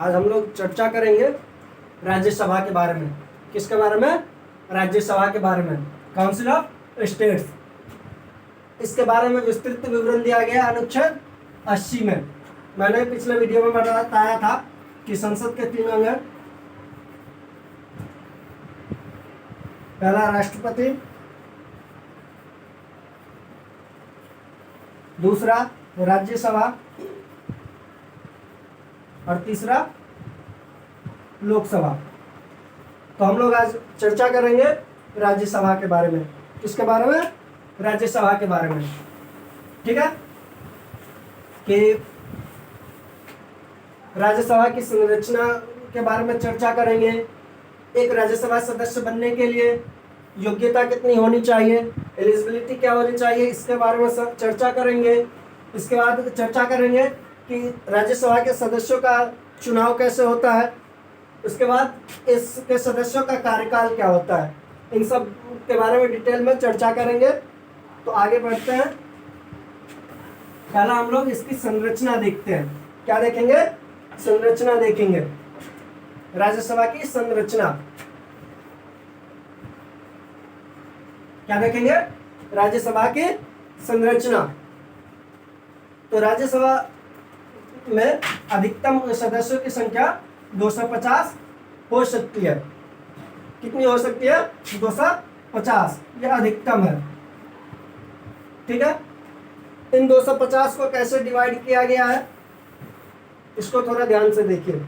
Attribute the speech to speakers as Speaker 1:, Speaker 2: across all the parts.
Speaker 1: आज हम लोग चर्चा करेंगे राज्यसभा के बारे में। किसके बारे में? राज्यसभा के बारे में, काउंसिल ऑफ स्टेट्स। इसके बारे में विस्तृत विवरण दिया गया अनुच्छेद 80 में। मैंने पिछले वीडियो में बताया था कि संसद के 3 अंग हैं। पहला राष्ट्रपति, दूसरा राज्यसभा और तीसरा लोकसभा। तो हम लोग आज चर्चा करेंगे राज्यसभा के बारे में। किसके बारे में? राज्यसभा के बारे में। ठीक है, कि राज्यसभा की संरचना के बारे में चर्चा करेंगे। एक राज्यसभा सदस्य बनने के लिए योग्यता कितनी होनी चाहिए, एलिजिबिलिटी क्या होनी चाहिए, इसके बारे में चर्चा करेंगे। इसके बाद चर्चा करेंगे कि राज्यसभा के सदस्यों का चुनाव कैसे होता है। उसके बाद इसके सदस्यों का कार्यकाल क्या होता है। इन सब के बारे में डिटेल में चर्चा करेंगे। तो आगे बढ़ते हैं। पहला हम लोग इसकी संरचना देखते हैं। क्या देखेंगे? संरचना देखेंगे, राज्यसभा की संरचना। क्या देखेंगे? राज्यसभा की संरचना। तो राज्यसभा में अधिकतम सदस्यों की संख्या 250 हो सकती है। कितनी हो सकती है? 250, यह अधिकतम है। ठीक है, इन 250 को कैसे डिवाइड किया गया है इसको थोड़ा ध्यान से देखिए।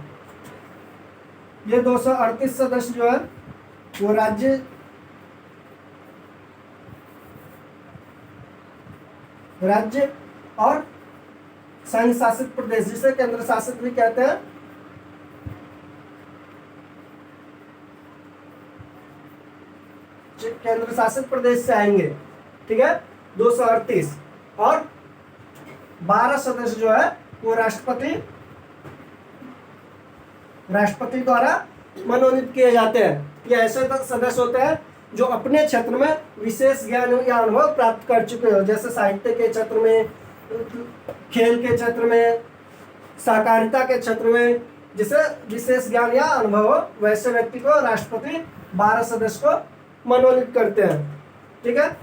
Speaker 1: ये 238 सदस्य जो है वो राज्य और संघ शासित प्रदेश, जिसे केंद्र शासित भी कहते हैं, केंद्र शासित प्रदेश से आएंगे। ठीक है, 238 और 12 सदस्य जो है वो राष्ट्रपति द्वारा मनोनीत किए जाते हैं। ये ऐसे सदस्य होते हैं जो अपने क्षेत्र में विशेष ज्ञान या अनुभव प्राप्त कर चुके हो, जैसे साहित्य के क्षेत्र में, खेल के क्षेत्र में, सहकारिता के क्षेत्र में, जिसे विशेष ज्ञान या अनुभव हो, वैसे व्यक्ति को राष्ट्रपति 12 सदस्य को मनोनीत करते हैं। ठीक है,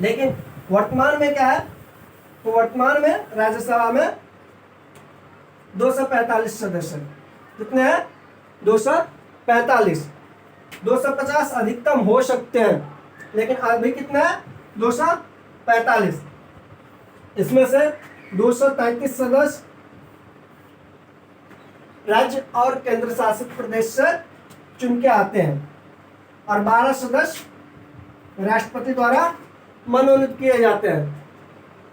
Speaker 1: लेकिन वर्तमान में क्या है? तो वर्तमान में राज्यसभा में 245 सदस्य हैं। कितने हैं? 245। 250 अधिकतम हो सकते हैं, लेकिन अभी कितना है? 245। इसमें से 233 सदस्य राज्य और केंद्र शासित प्रदेश से चुन के आते हैं और 12 सदस्य राष्ट्रपति द्वारा मनोनीत किए जाते हैं।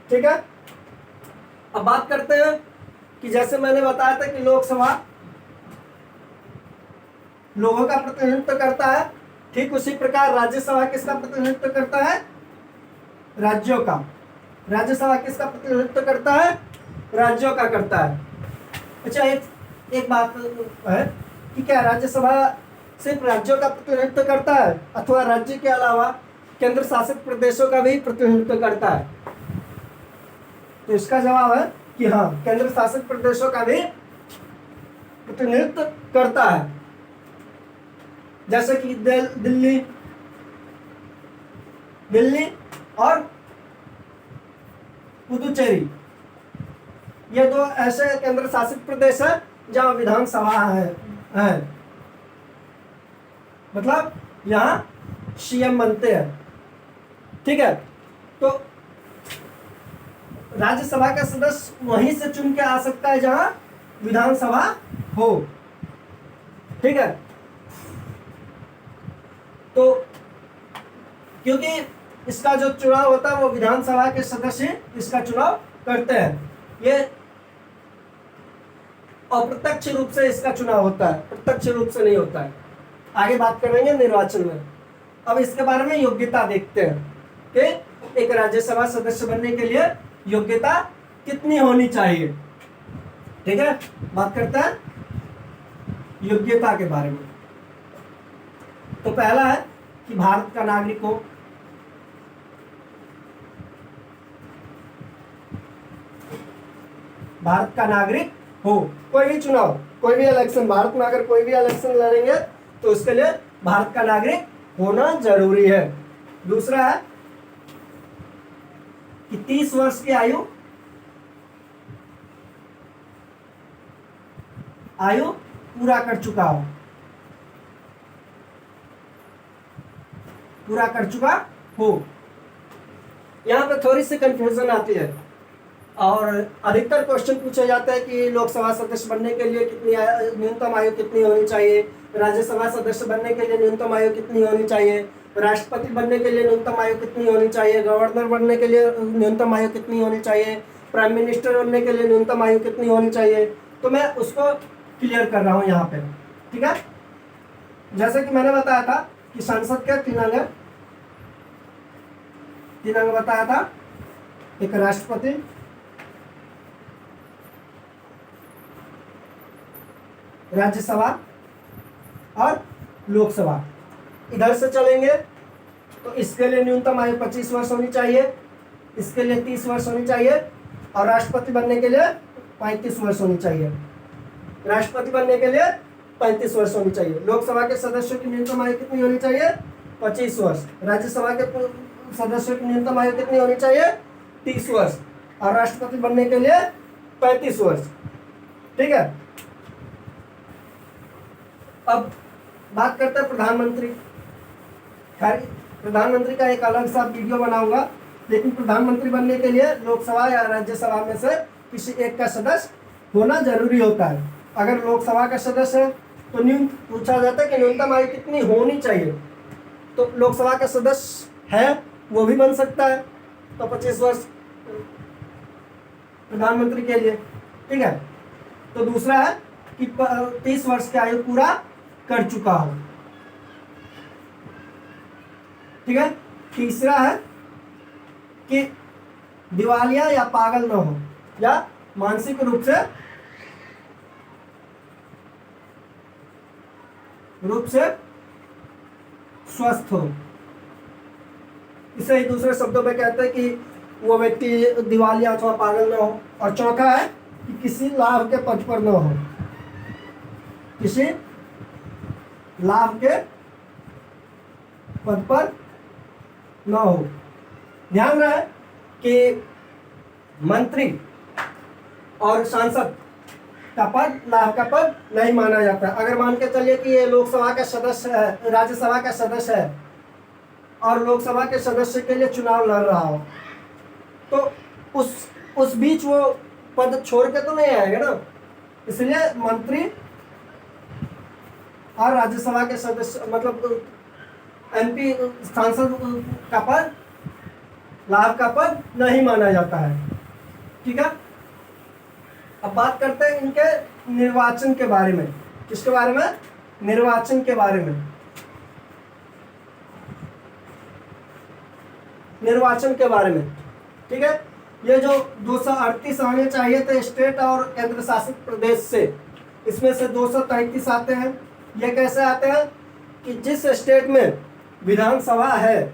Speaker 1: ठीक है, अब बात करते हैं कि जैसे मैंने बताया था कि लोकसभा लोगों का प्रतिनिधित्व करता है, ठीक उसी प्रकार राज्यसभा किसका प्रतिनिधित्व करता है? राज्यों का। राज्यसभा किसका प्रतिनिधित्व करता है? राज्यों का करता है। अच्छा, एक बात है कि क्या राज्यसभा सिर्फ राज्यों का प्रतिनिधित्व करता है अथवा राज्य के अलावा केंद्र शासित प्रदेशों का भी प्रतिनिधित्व करता है? तो इसका जवाब है कि हाँ, केंद्र शासित प्रदेशों का भी प्रतिनिधित्व करता है। जैसे कि दिल्ली और पुदुचेरी, ये 2 ऐसे केंद्र शासित प्रदेश हैं जहाँ विधानसभा है। मतलब यहाँ सीएम बनते हैं। ठीक है, तो राज्यसभा का सदस्य वहीं से चुन के आ सकता है जहाँ विधानसभा हो। ठीक है, तो क्योंकि इसका जो चुनाव होता है वो विधानसभा के सदस्य इसका चुनाव करते हैं। ये अप्रत्यक्ष रूप से इसका चुनाव होता है, प्रत्यक्ष रूप से नहीं होता है। आगे बात करेंगे निर्वाचन में। अब इसके बारे में योग्यता देखते हैं कि एक राज्यसभा सदस्य बनने के लिए योग्यता कितनी होनी चाहिए। ठीक है, बात करते हैं योग्यता के बारे में। तो पहला है कि भारत का नागरिक हो, भारत का नागरिक हो। कोई भी चुनाव, कोई भी इलेक्शन, भारत में अगर कोई भी इलेक्शन लड़ेंगे तो उसके लिए भारत का नागरिक होना जरूरी है। दूसरा है कि 30 वर्ष की आयु पूरा कर चुका हो, पूरा कर चुका हो। यहाँ पे थोड़ी सी कंफ्यूजन आती है और अधिकतर क्वेश्चन पूछे जाते हैं कि लोकसभा सदस्य बनने के लिए कितनी न्यूनतम आयु कितनी होनी चाहिए, राज्यसभा सदस्य बनने के लिए न्यूनतम आयु कितनी होनी चाहिए, राष्ट्रपति बनने के लिए न्यूनतम आयु कितनी होनी चाहिए, गवर्नर बनने के लिए न्यूनतम आयु कितनी होनी चाहिए, प्राइम मिनिस्टर बनने के लिए न्यूनतम आयु कितनी होनी चाहिए। तो मैं उसको क्लियर कर रहा हूँ यहाँ पे, ठीक है। जैसे कि मैंने बताया था कि संसद के तीन अंग बताया था, एक राष्ट्रपति, राज्यसभा और लोकसभा। इधर से चलेंगे तो इसके लिए न्यूनतम आयु 25 वर्ष होनी चाहिए, इसके लिए 30 वर्ष होनी चाहिए और राष्ट्रपति बनने के लिए 35 वर्ष होनी चाहिए। राष्ट्रपति बनने के लिए 35 वर्ष होनी चाहिए। लोकसभा के सदस्यों की न्यूनतम आयु कितनी होनी चाहिए? 25 वर्ष। राज्यसभा के सदस्यों की न्यूनतम आयु कितनी होनी चाहिए? 30 वर्ष और राष्ट्रपति बनने के लिए 35 वर्ष, ठीक है। अब बात करते हैं प्रधानमंत्री। खैर प्रधानमंत्री का एक अलग सा वीडियो बनाऊंगा, लेकिन प्रधानमंत्री बनने के लिए लोकसभा या राज्यसभा में से किसी एक का सदस्य होना जरूरी होता है। अगर लोकसभा का सदस्य है तो पूछा जाता है कि न्यूनतम आयु कितनी होनी चाहिए, तो लोकसभा का सदस्य है वो भी बन सकता है, तो 25 वर्ष प्रधानमंत्री के लिए, ठीक है। तो दूसरा है कि 30 वर्ष की आयु पूरा कर चुका हो, ठीक है। तीसरा है कि दिवालिया या पागल न हो या मानसिक रूप से स्वस्थ हो। इसे ही दूसरे शब्दों में कहते हैं कि वो व्यक्ति दिवालिया अथवा पागल न हो। और चौथा है कि किसी लाभ के पद पर न हो, किसी लाभ के पद पर न हो। ध्यान रहे कि मंत्री और सांसद का पद लाभ का पद नहीं माना जाता। अगर मान के चलिए कि ये लोकसभा का सदस्य है, राज्यसभा का सदस्य है और लोकसभा के सदस्य के लिए चुनाव लड़ रहा हो, तो उस बीच वो पद छोड़ के तो नहीं आएगा ना। इसलिए मंत्री और राज्यसभा के सदस्य मतलब एमपी सांसद का पद लाभ का पद नहीं माना जाता है, ठीक है। अब बात करते हैं इनके निर्वाचन के बारे में। किसके बारे में? निर्वाचन के बारे में। निर्वाचन के बारे में, ठीक है। ये जो 238 आने चाहिए थे स्टेट और केंद्र शासित प्रदेश से, इसमें से 233 आते हैं। ये कैसे आते हैं कि जिस स्टेट में विधानसभा है,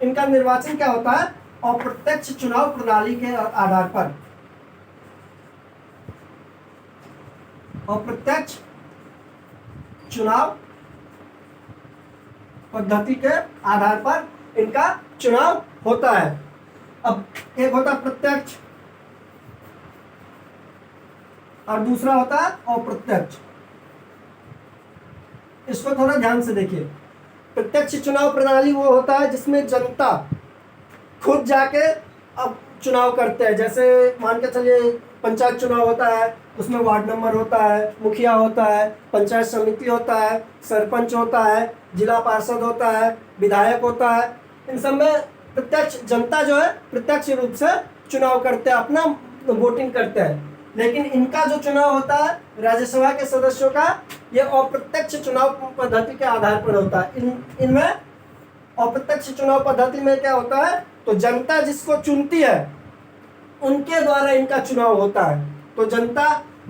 Speaker 1: इनका निर्वाचन क्या होता है? अप्रत्यक्ष चुनाव प्रणाली के आधार पर, अप्रत्यक्ष चुनाव पद्धति के आधार पर इनका चुनाव होता है। अब एक होता है प्रत्यक्ष और दूसरा होता है अप्रत्यक्ष। इसको थोड़ा ध्यान से देखिए। प्रत्यक्ष चुनाव प्रणाली वो होता है जिसमें जनता खुद जाके अब चुनाव करते हैं। जैसे मान के चलिए पंचायत चुनाव होता है, उसमें वार्ड नंबर होता है, मुखिया होता है, पंचायत समिति होता है, सरपंच होता है, जिला पार्षद होता है, विधायक होता है। इन सब में प्रत्यक्ष जनता जो है प्रत्यक्ष रूप से चुनाव करते हैं, अपना वोटिंग करते हैं। लेकिन इनका जो चुनाव होता है राज्यसभा के सदस्यों का, ये अप्रत्यक्ष चुनाव पद्धति के आधार पर होता है। इनमें अप्रत्यक्ष चुनाव पद्धति में क्या होता है, तो जनता जिसको चुनती है उनके द्वारा इनका चुनाव होता है। तो जनता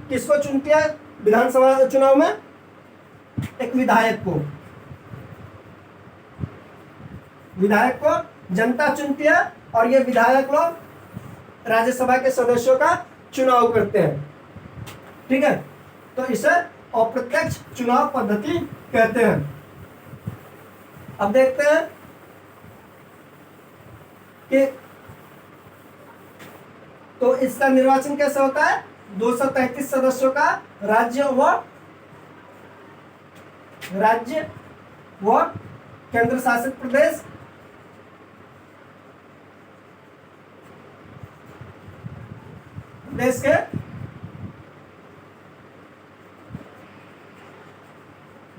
Speaker 1: किसको चुनती है विधानसभा चुनाव में? एक विधायक को, विधायक को जनता चुनती है और ये विधायक लोग राज्यसभा के सदस्यों का चुनाव करते हैं, ठीक है, तो इसे अप्रत्यक्ष चुनाव पद्धति कहते हैं। अब देखते हैं कि तो इसका निर्वाचन कैसे होता है। 233 सदस्यों का राज्य व केंद्र शासित प्रदेश देश के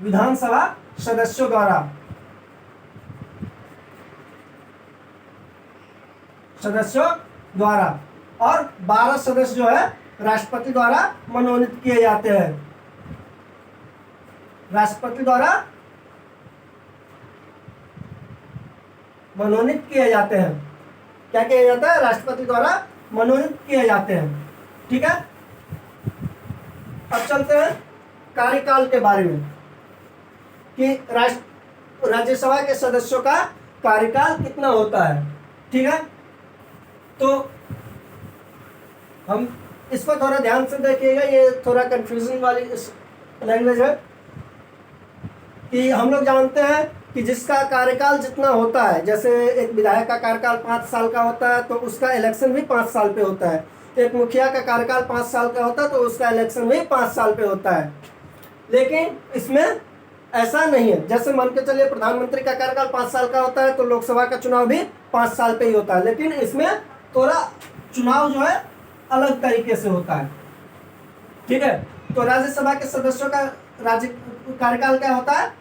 Speaker 1: विधानसभा सदस्यों द्वारा और 12 सदस्य जो है राष्ट्रपति द्वारा मनोनीत किए जाते हैं। राष्ट्रपति द्वारा मनोनीत किए जाते हैं। क्या किया जाता है, राष्ट्रपति द्वारा मनोनीत किए जाते हैं। ठीक है, अब चलते हैं कार्यकाल के बारे में कि राज्यसभा के सदस्यों का कार्यकाल कितना होता है। ठीक है, तो हम इसको थोड़ा ध्यान से देखिएगा, ये थोड़ा कंफ्यूजन वाली लैंग्वेज है कि हम लोग जानते हैं कि जिसका कार्यकाल जितना होता है, जैसे एक विधायक का कार्यकाल 5 साल का होता है तो उसका इलेक्शन भी 5 साल पे होता है। एक मुखिया का कार्यकाल 5 साल का होता है तो उसका इलेक्शन भी 5 साल पे होता है। लेकिन इसमें ऐसा नहीं है, जैसे मान के चलिए प्रधानमंत्री का कार्यकाल 5 साल का होता है तो लोकसभा का चुनाव भी 5 साल पे ही होता है। लेकिन इसमें थोड़ा चुनाव जो है अलग तरीके से होता है। ठीक है, तो राज्यसभा के सदस्यों का कार्यकाल क्या होता है,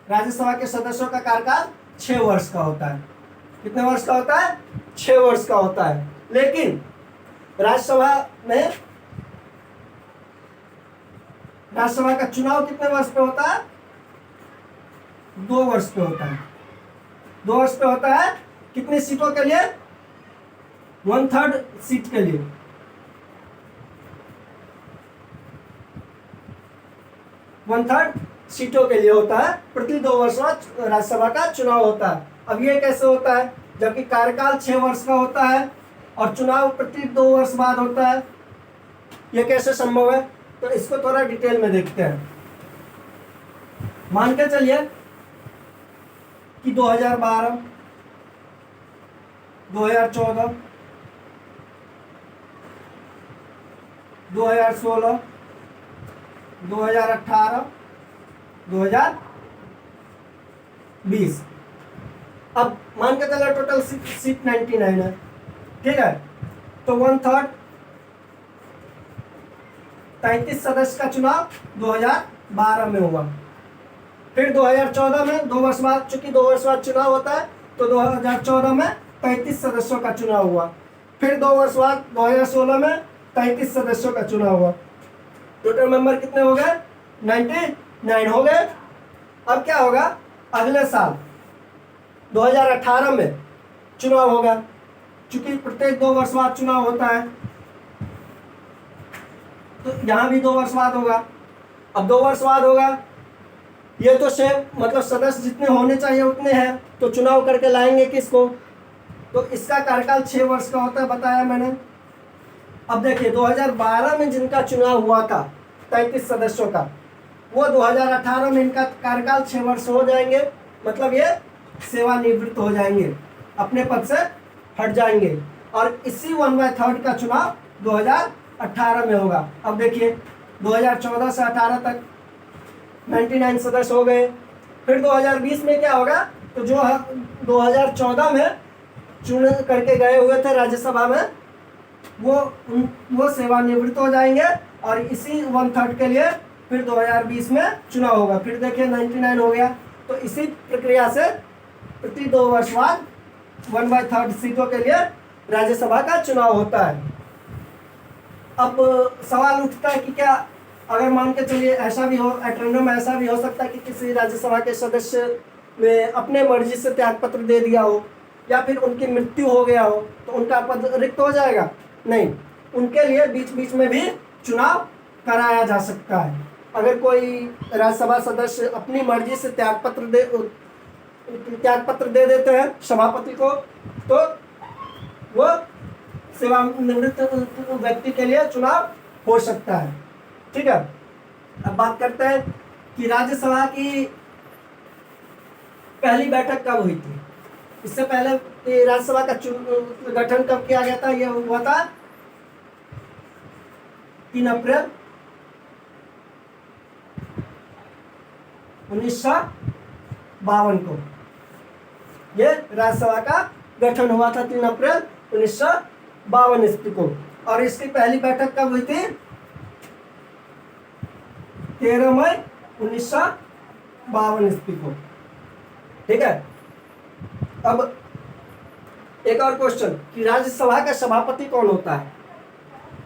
Speaker 1: राज्यसभा के सदस्यों का कार्यकाल 6 वर्ष का होता है। कितने वर्ष का होता है, 6 वर्ष का होता है। लेकिन राज्यसभा का चुनाव कितने वर्ष पे होता है, 2 वर्ष पे होता है। 2 वर्ष पे होता है। कितनी सीटों के लिए, 1/3 सीट के लिए। 1/3 सीटों के लिए होता है। प्रति 2 वर्ष बाद राज्यसभा का चुनाव होता है। अब ये कैसे होता है, जबकि कार्यकाल 6 वर्ष का होता है और चुनाव प्रति 2 वर्ष बाद होता है, ये कैसे संभव है। तो इसको थोड़ा डिटेल में देखते हैं। मान के चलिए कि 2012, 2014, 2016, 2018, 2020। अब मान के चलो टोटल सीट 99 है। ठीक है, तो 1/3 33 सदस्य का चुनाव 2012 में हुआ। फिर 2014 में 2 वर्ष बाद, चूंकि 2 वर्ष बाद चुनाव होता है तो 2014 में 33 सदस्यों का चुनाव हुआ। फिर 2 वर्ष बाद 2016 में 33 सदस्यों का चुनाव हुआ। टोटल मेंबर कितने हो गए, 99 हो गए। अब क्या होगा, अगले साल 2018 में चुनाव होगा। चूंकि प्रत्येक 2 वर्ष बाद चुनाव होता है तो यहाँ भी 2 वर्ष बाद होगा। अब 2 वर्ष बाद होगा, ये तो सेम मतलब सदस्य जितने होने चाहिए उतने हैं, तो चुनाव करके लाएंगे किसको, तो इसका कार्यकाल 6 वर्ष का होता है, बताया मैंने। अब देखिए 2012 में जिनका चुनाव हुआ था 33 सदस्यों का, वो 2018 में इनका कार्यकाल 6 वर्ष हो जाएंगे। मतलब ये सेवानिवृत्त हो जाएंगे, अपने पद से हट जाएंगे। और इसी 1/3 का चुनाव 2018 में होगा। अब देखिए 2014 से 18 तक 99 सदस्य हो गए। फिर 2020 में क्या होगा, तो जो 2014 में चुन करके गए हुए थे राज्यसभा में, वो सेवानिवृत्त हो जाएंगे और इसी 1/3 के लिए फिर 2020 में चुनाव होगा। फिर देखिए 99 हो गया। तो इसी प्रक्रिया से प्रति 2 वर्ष बाद 1/3 सीटों के लिए राज्यसभा का चुनाव होता है। अब सवाल उठता है कि क्या अगर मान के चलिए ऐसा भी हो, एटर्नम ऐसा भी हो सकता है कि किसी राज्यसभा के सदस्य ने अपने मर्जी से त्यागपत्र दे दिया हो या फिर उनकी मृत्यु हो गया हो तो उनका पद रिक्त हो जाएगा। नहीं, उनके लिए बीच बीच में भी चुनाव कराया जा सकता है। अगर कोई राज्यसभा सदस्य अपनी मर्जी से त्याग पत्र दे देते हैं सभापति को, तो वो सेवानिवृत्त व्यक्ति के लिए चुनाव हो सकता है। ठीक है, अब बात करते हैं कि राज्यसभा की पहली बैठक कब हुई थी। इससे पहले राज्यसभा का गठन कब किया गया था, यह हुआ था 3 अप्रैल 1952 को। ये राज्यसभा का गठन हुआ था 3 अप्रैल 1952 ईस्वी को। और इसकी पहली बैठक कब हुई थी, 13 मई 1952 ईस्वी को। ठीक है, अब एक और क्वेश्चन कि राज्यसभा का सभापति कौन होता है।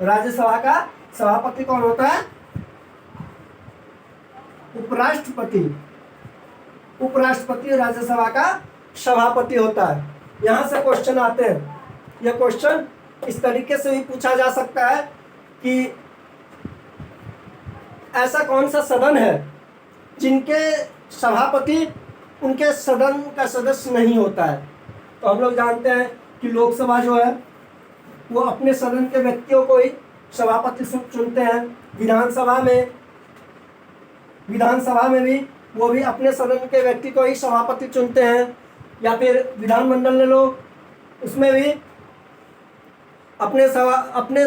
Speaker 1: राज्यसभा का सभापति कौन होता है, उपराष्ट्रपति। उपराष्ट्रपति राज्यसभा का सभापति होता है। यहां से क्वेश्चन आते हैं। यह क्वेश्चन इस तरीके से भी पूछा जा सकता है कि ऐसा कौन सा सदन है जिनके सभापति उनके सदन का सदस्य नहीं होता है। तो हम लोग जानते हैं कि लोकसभा जो है वो अपने सदन के व्यक्तियों को ही सभापति चुनते हैं। विधानसभा में भी वो भी अपने सदन के व्यक्ति को ही सभापति चुनते हैं। या फिर विधानमंडल ले लो, उसमें भी अपने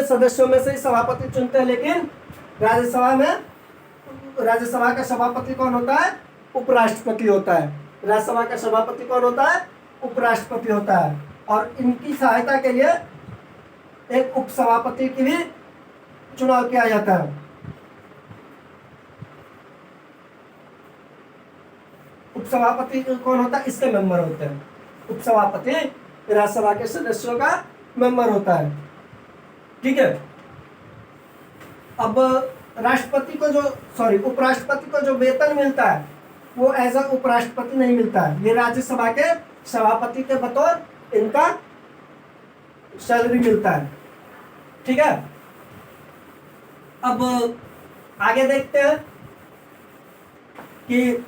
Speaker 1: सदस्यों में से ही सभापति चुनते हैं। लेकिन राज्यसभा का सभापति कौन होता है, उपराष्ट्रपति होता है। राज्यसभा का सभापति कौन होता है, उपराष्ट्रपति होता है। और इनकी सहायता के लिए एक उपसभापति की भी चुनाव किया जाता है। उपसभापति कौन होता है, इसके मेंबर होते हैं। उपसभापति राज्यसभा के सदस्यों का मेंबर होता है। ठीक है, अब उपराष्ट्रपति को जो वेतन मिलता है वो एज अ उपराष्ट्रपति नहीं मिलता है। ये राज्यसभा के सभापति के बतौर इनका सैलरी मिलता है। ठीक है, अब आगे देखते हैं कि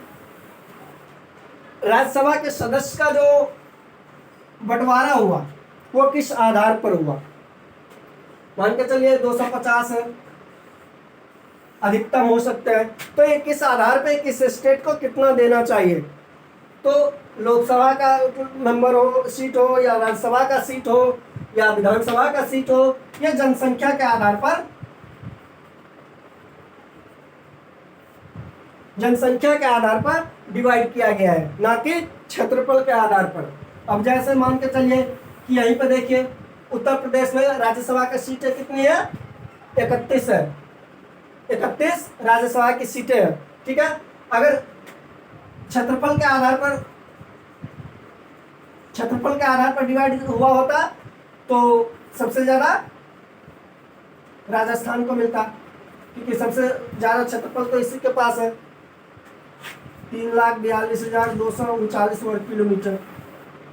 Speaker 1: राज्यसभा के सदस्य का जो बंटवारा हुआ वो किस आधार पर हुआ। मान के चलिए 250 है, अधिकतम हो सकते हैं। तो ये किस आधार पे किस स्टेट को कितना देना चाहिए। तो लोकसभा का मेंबर हो सीट हो या राज्यसभा का सीट हो या विधानसभा का सीट हो, यह जनसंख्या के आधार पर डिवाइड किया गया है, ना कि क्षेत्रफल के आधार पर। अब जैसे मान के चलिए कि यहीं पे देखिए उत्तर प्रदेश में राज्यसभा की सीटें कितनी है, 31 है। 31 राज्यसभा की सीटें हैं। ठीक है, अगर क्षेत्रफल के आधार पर डिवाइड हुआ होता तो सबसे ज़्यादा राजस्थान को मिलता, क्योंकि सबसे ज़्यादा क्षेत्रफल तो इसी के पास है, 3,42,239 वर्ग किलोमीटर।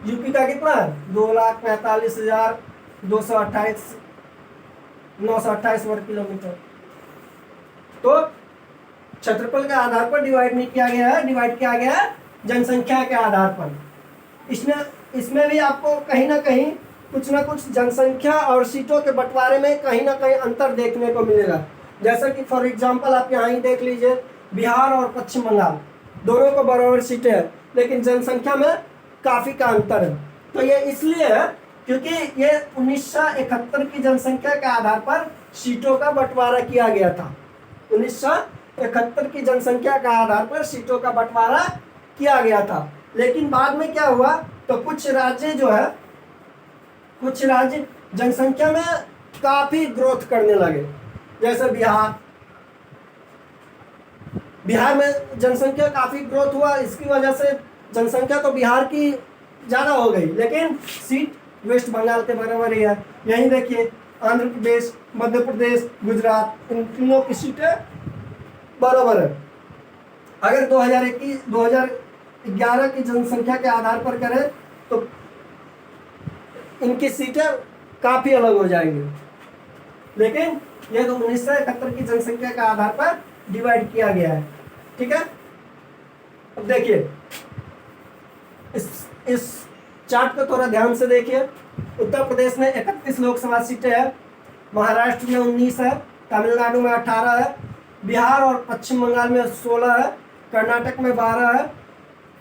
Speaker 1: यूपी का कितना है, 2,45,228 वर्ग किलोमीटर। तो क्षेत्रफल के आधार पर डिवाइड नहीं किया गया है, डिवाइड किया गया है जनसंख्या के आधार पर। इसमें भी आपको कहीं ना कहीं कुछ ना कुछ जनसंख्या और सीटों के बंटवारे में कहीं ना कहीं अंतर देखने को मिलेगा। जैसा कि फॉर एग्जांपल आप यहाँ ही देख लीजिए, बिहार और पश्चिम बंगाल दोनों को बराबर सीटें हैं, लेकिन जनसंख्या में काफ़ी का अंतर है। तो ये इसलिए है क्योंकि ये 1971 की जनसंख्या के आधार पर सीटों का बंटवारा किया गया था। 1971 की जनसंख्या के आधार पर सीटों का बंटवारा किया गया था। लेकिन बाद में क्या हुआ, तो कुछ राज्य जनसंख्या में काफ़ी ग्रोथ करने लगे। जैसे बिहार में जनसंख्या काफ़ी ग्रोथ हुआ, इसकी वजह से जनसंख्या तो बिहार की ज़्यादा हो गई, लेकिन सीट वेस्ट बंगाल के बराबर ही है। यहीं देखिए आंध्र प्रदेश, मध्य प्रदेश, गुजरात, इन तीनों की सीटें बराबर है। अगर 2011 की जनसंख्या के आधार पर करें तो इनकी सीटें काफ़ी अलग हो जाएंगी, लेकिन यह तो 1971 की जनसंख्या के आधार पर डिवाइड किया गया है। ठीक है, अब देखिए इस चार्ट को थोड़ा ध्यान से देखिए। उत्तर प्रदेश में 31 लोकसभा सीटें हैं, महाराष्ट्र में 19 है, तमिलनाडु में 18 है, बिहार और पश्चिम बंगाल में 16 है, कर्नाटक में 12 है,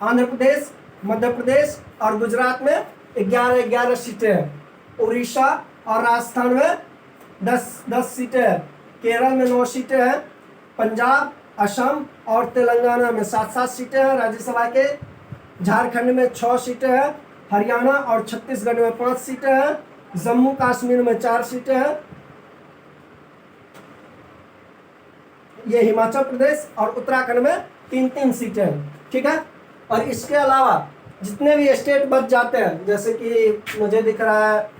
Speaker 1: आंध्र प्रदेश, मध्य प्रदेश और गुजरात में 11 सीटें हैं, उड़ीसा और राजस्थान में 10 सीटें हैं, केरल में 9 सीटें हैं, पंजाब, असम और तेलंगाना में 7 सीटें हैं राज्यसभा के, झारखंड में 6 सीटें हैं, हरियाणा और छत्तीसगढ़ में 5 सीटें हैं, जम्मू कश्मीर में 4 सीटें हैं, ये हिमाचल प्रदेश और उत्तराखंड में 3 सीटें हैं। ठीक है, और इसके अलावा जितने भी स्टेट बच जाते हैं, जैसे कि मुझे दिख रहा है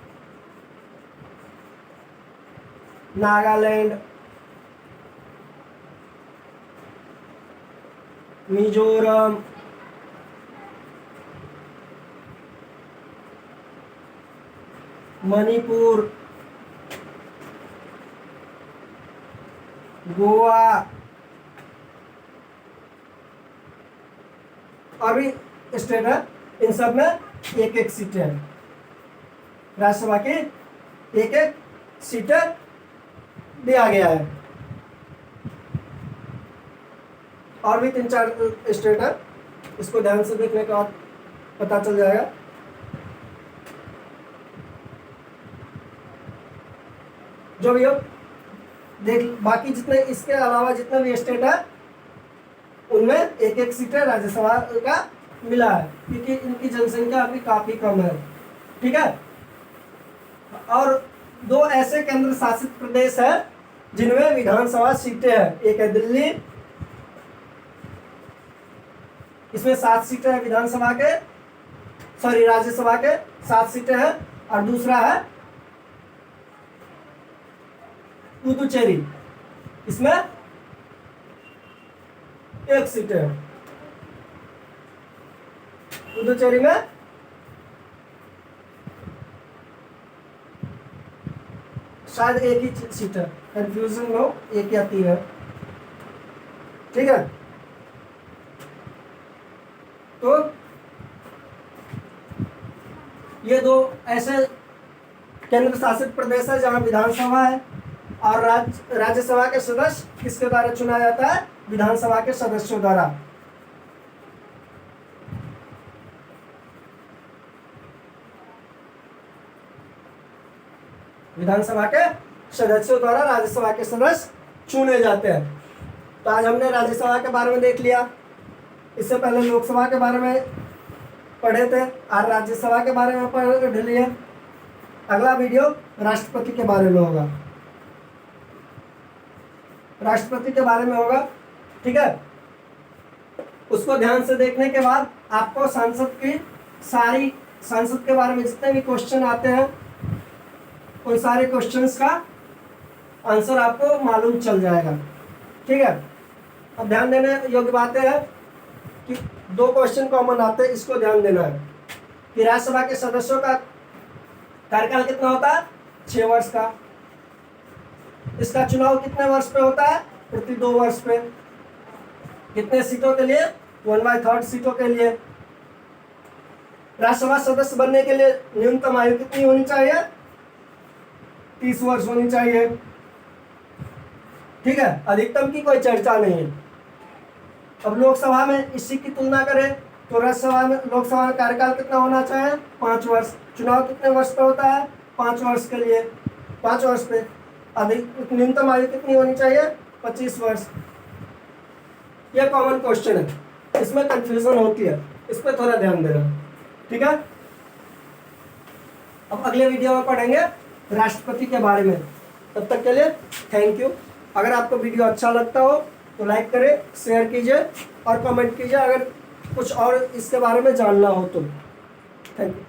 Speaker 1: नागालैंड, मिजोरम, मणिपुर, गोवा और भी स्टेट है, इन सब में 1 सीटें हैं, राज्यसभा की 1 सीटें दिया गया है। और भी 3-4 स्टेट है, इसको ध्यान से देखने के बाद पता चल जाएगा। जो भी हो देख, बाकी जितने इसके अलावा जितने भी स्टेट है उनमें 1 सीटें राज्यसभा का मिला है, क्योंकि इनकी जनसंख्या अभी काफी कम है। ठीक है, और 2 ऐसे केंद्र शासित प्रदेश है जिनमें विधानसभा सीटें हैं, एक है दिल्ली, इसमें 7 सीटें हैं विधानसभा के, सॉरी राज्यसभा के 7 सीटें हैं, और दूसरा है पुदुचेरी, इसमें 1 सीट है। पुदुचेरी में शायद 1 ही सीट है, कंफ्यूजन हो, 1 या 3 है। ठीक है, तो ये 2 ऐसे केंद्र शासित प्रदेश है जहां विधानसभा है, और राज्यसभा के सदस्य किसके द्वारा चुना जाता है? विधानसभा के सदस्यों द्वारा। विधानसभा के सदस्यों द्वारा राज्यसभा के सदस्य चुने जाते हैं। तो आज हमने राज्यसभा के बारे में देख लिया, इससे पहले लोकसभा के बारे में पढ़े थे, आज राज्यसभा के बारे में पढ़ लिए। अगला वीडियो राष्ट्रपति के बारे में होगा, राष्ट्रपति के बारे में होगा। ठीक है, उसको ध्यान से देखने के बाद आपको संसद के बारे में जितने भी क्वेश्चन आते हैं उन सारे क्वेश्चंस का आंसर आपको मालूम चल जाएगा। ठीक है, अब ध्यान देने योग्य बातें हैं कि 2 क्वेश्चन कॉमन आते हैं, इसको ध्यान देना है कि राज्यसभा के सदस्यों का कार्यकाल कितना होता है? 6 वर्ष का। इसका चुनाव कितने वर्ष पे होता है? प्रति 2 वर्ष पे। कितने सीटों के लिए? 1/3 सीटों के लिए। राज्यसभा सदस्य बनने के लिए न्यूनतम आयु कितनी होनी चाहिए? 30 वर्ष होनी चाहिए। ठीक है, अधिकतम की कोई चर्चा नहीं है। अब लोकसभा में इसी की तुलना करें तो लोकसभा में कार्यकाल कितना होना चाहिए? 5 वर्ष। चुनाव कितने वर्ष पे होता है? 5 वर्ष के लिए, 5 वर्ष पे। अधिक न्यूनतम आयु कितनी होनी चाहिए? 25 वर्ष। यह कॉमन क्वेश्चन है, इसमें कंफ्यूजन होती है, इस पर थोड़ा ध्यान देना। ठीक है, अब अगले वीडियो में पढ़ेंगे राष्ट्रपति के बारे में। तब तक के लिए थैंक यू। अगर आपको वीडियो अच्छा लगता हो तो लाइक करें, शेयर कीजिए और कमेंट कीजिए अगर कुछ और इसके बारे में जानना हो तो। Thank you.